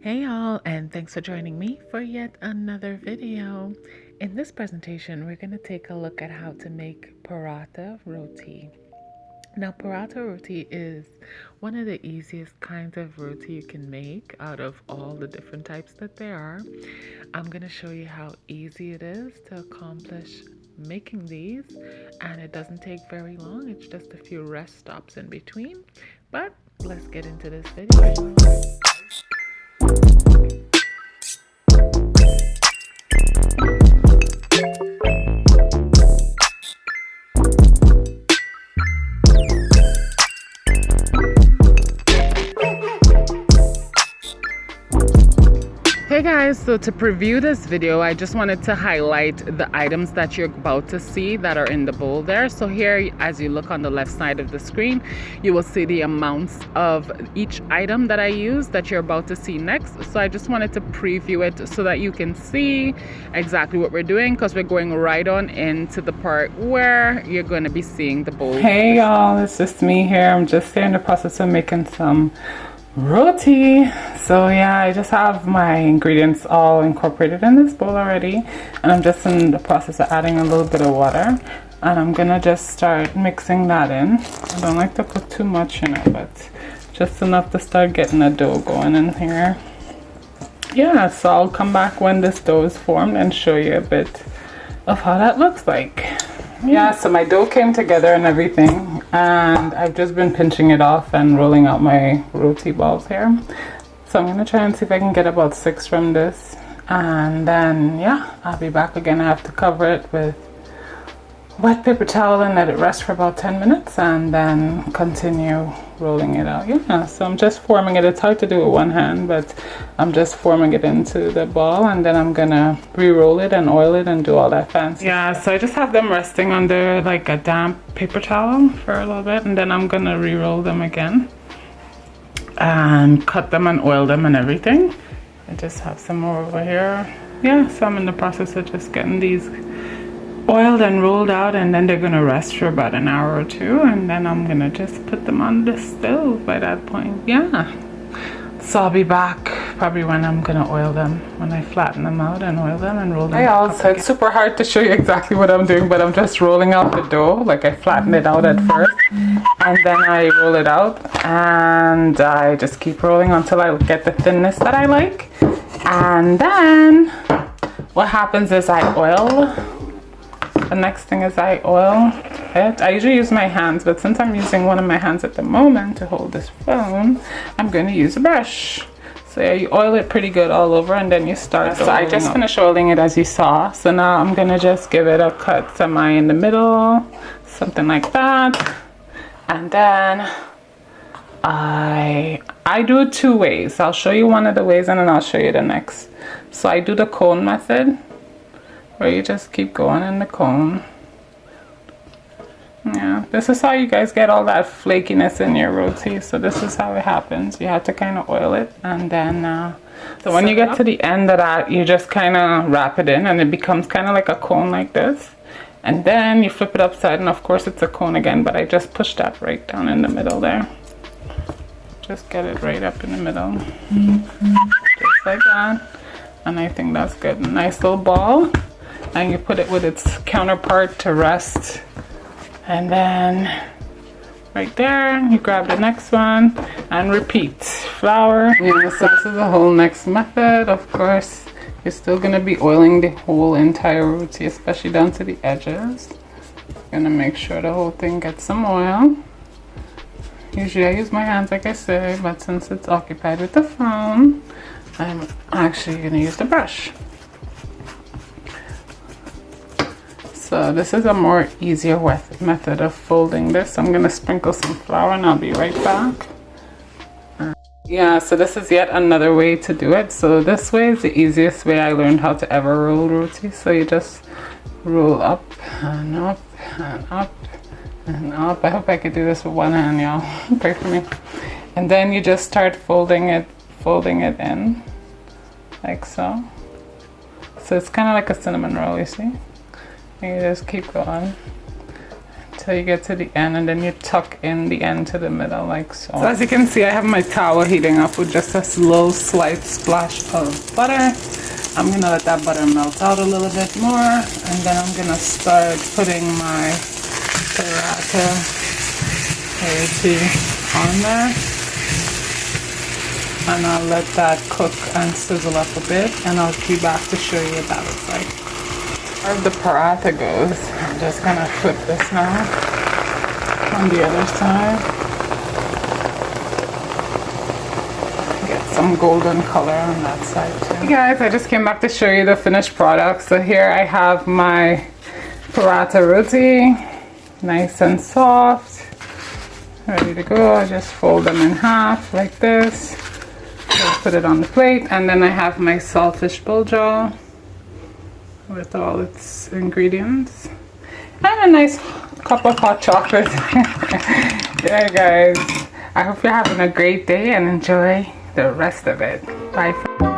Hey y'all, and thanks for joining me for yet another video. In this presentation, we're going to take a look at how to make paratha roti. Now, paratha roti is one of the easiest kinds of roti you can make out of all the different types that there are. I'm going to show you how easy it is to accomplish making these, and it doesn't take very long. It's just a few rest stops in between, but let's get into this video. Hey guys, so to preview this video, I just wanted to highlight the items that you're about to see that are in the bowl there. So here, as you look on the left side of the screen, you will see the amounts of each item that I use that you're about to see next. So I just wanted to preview it so that you can see exactly what we're doing, because we're going right on into the part where you're going to be seeing the bowl. Hey y'all, it's just me here. I'm just here in the process of making some roti. So yeah, I just have my ingredients all incorporated in this bowl already, and I'm just in the process of adding a little bit of water, and I'm gonna just start mixing that in. I don't like to put too much in it, but just enough to start getting a dough going in here. Yeah, so I'll come back when this dough is formed and show you a bit of how that looks like. Yeah, so my dough came together and everything, and I've just been pinching it off and rolling out my roti balls here. So I'm gonna try and see if I can get about 6 from this, and then yeah, I'll be back again. I have to cover it with wet paper towel and let it rest for about 10 minutes, and then continue rolling it out. Yeah, so I'm just forming it. It's hard to do with one hand, but I'm just forming it into the ball, and then I'm gonna re-roll it and oil it and do all that fancy. Yeah, so I just have them resting under like a damp paper towel for a little bit, and then I'm gonna re-roll them again and cut them and oil them and everything. I just have some more over here. Yeah, so I'm in the process of just getting these oiled and rolled out, and then they're gonna rest for about an hour or two, and then I'm gonna just put them on the stove by that point. Yeah, so I'll be back probably when I'm gonna oil them, when I flatten them out and oil them and roll them. Hey y'all, so it's super hard to show you exactly what I'm doing, but I'm just rolling out the dough. Like, I flatten it out at first, and then I roll it out, and I just keep rolling until I get the thinness that I like. And then what happens is I oil. The next thing is I oil it. I usually use my hands, but since I'm using one of my hands at the moment to hold this phone, I'm going to use a brush. So yeah, you oil it pretty good all over, and then you start. So I just finished oiling it, as you saw. So now I'm going to just give it a cut semi in the middle, something like that. And then I do it 2 ways. I'll show you one of the ways, and then I'll show you the next. So I do the cone method, where you just keep going in the cone. Yeah, this is how you guys get all that flakiness in your roti. So this is how it happens. You have to kind of oil it, and then so when you get to the end of that, you just kind of wrap it in, and it becomes kind of like a cone like this. And then you flip it upside, and of course it's a cone again, but I just push that right down in the middle there. Just get it right up in the middle, just like that. And I think that's good. Nice little ball. And you put it with its counterpart to rest, and then right there you grab the next one and repeat. Flour. Yeah, so this is the whole next method. Of course, you're still going to be oiling the whole entire roti, especially down to the edges. Gonna make sure the whole thing gets some oil. Usually I use my hands, like I say, but since it's occupied with the phone, I'm actually going to use the brush. So this is a more easier method of folding this. I'm gonna sprinkle some flour, and I'll be right back. Yeah, so this is yet another way to do it. So this way is the easiest way I learned how to ever roll roti. So you just roll up and up and up and up. I hope I could do this with one hand, y'all. Pray for me. And then you just start folding it in like so. So it's kind of like a cinnamon roll, you see? And you just keep going till you get to the end, and then you tuck in the end to the middle like so. So as you can see, I have my tawa heating up with just a slow slight splash of butter. I'm gonna let that butter melt out a little bit more, and then I'm gonna start putting my paratha roti on there. And I'll let that cook and sizzle up a bit, and I'll be back to show you what that looks like. As the paratha goes, I'm just gonna flip this now on the other side. Get some golden color on that side too. Hey guys, I just came back to show you the finished product. So here I have my paratha roti, nice and soft, ready to go. I just fold them in half like this. Put it on the plate, and then I have my saltfish bulgur with all its ingredients and a nice cup of hot chocolate. Yeah guys, I hope you're having a great day and enjoy the rest of it. Bye.